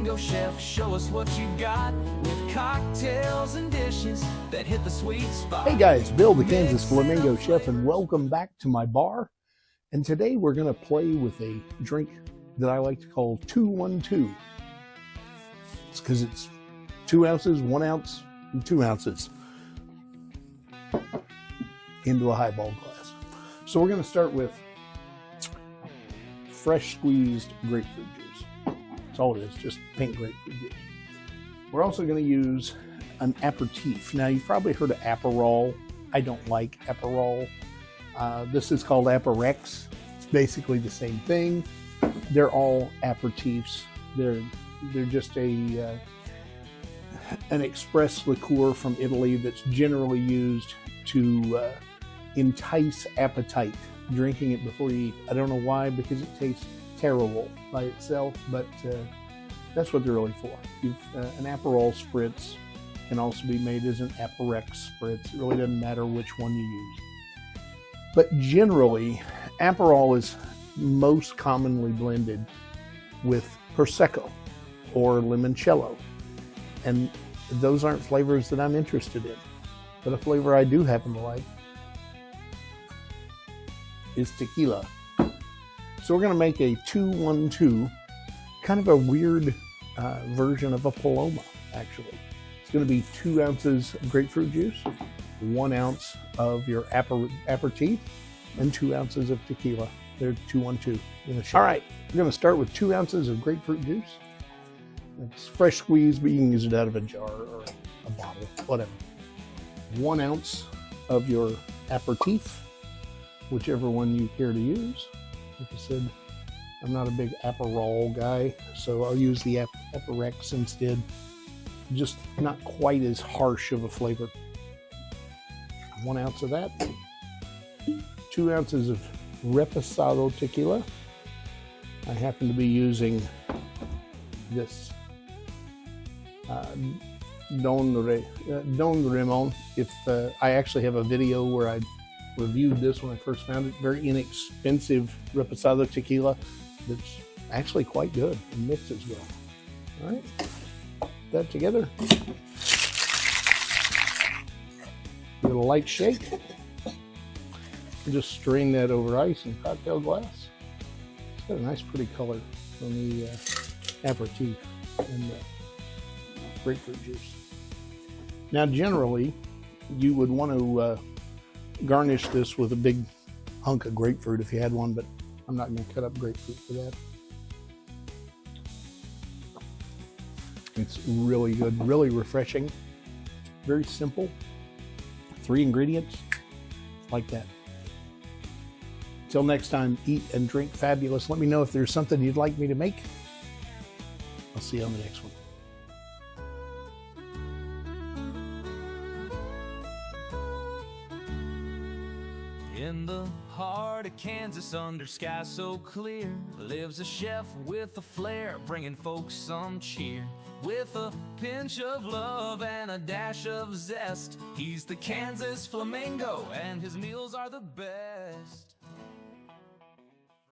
Flamingo chef, show us what you got with cocktails and dishes that hit the sweet spot. Hey guys, Bill the Kansas Flamingo chef, and welcome back to my bar. And today we're going to play with a drink that I like to call 2-1-2. It's because it's 2 ounces, 1 ounce, and 2 ounces into a highball glass. So we're going to start with fresh squeezed grapefruit juice. That's all it is, just pink grapefruit juice. We're also going to use an aperitif. Now, you've probably heard of Aperol. I don't like Aperol. This is called Aperex. It's basically the same thing. They're all aperitifs. They're just an express liqueur from Italy that's generally used to entice appetite, drinking it before you eat. I don't know why, because it tastes terrible by itself, but that's what they're really for. An Aperol spritz can also be made as an Aperex spritz. It really doesn't matter which one you use. But generally, Aperol is most commonly blended with Prosecco or limoncello. And those aren't flavors that I'm interested in. But a flavor I do happen to like is tequila. So we're going to make a 2-1-2, kind of a weird version of a Paloma, actually. It's going to be 2 ounces of grapefruit juice, 1 ounce of your aperitif, and 2 ounces of tequila. They're 2-1-2 in a shot. All right, we're going to start with 2 ounces of grapefruit juice. It's fresh squeezed, but you can use it out of a jar or a bottle, whatever. 1 ounce of your aperitif, whichever one you care to use. Like I said, I'm not a big Aperol guy, so I'll use the Aperex instead. Just not quite as harsh of a flavor. 1 ounce of that. 2 ounces of reposado tequila. I happen to be using this Don Ramon. I actually have a video where I reviewed this when I first found it. Very inexpensive reposado tequila that's actually quite good and mixes well. All right, put that together. Give it a light shake. And just strain that over ice in cocktail glass. It's got a nice pretty color from the aperitif and the grapefruit juice. Now generally you would want to garnish this with a big hunk of grapefruit if you had one, but I'm not going to cut up grapefruit for that. It's really good, really refreshing, very simple. 3 ingredients, like that. Until next time, eat and drink fabulous. Let me know if there's something you'd like me to make. I'll see you on the next one. In the heart of Kansas, under sky so clear, lives a chef with a flair, bringing folks some cheer. With a pinch of love and a dash of zest, he's the Kansas Flamingo, and his meals are the best.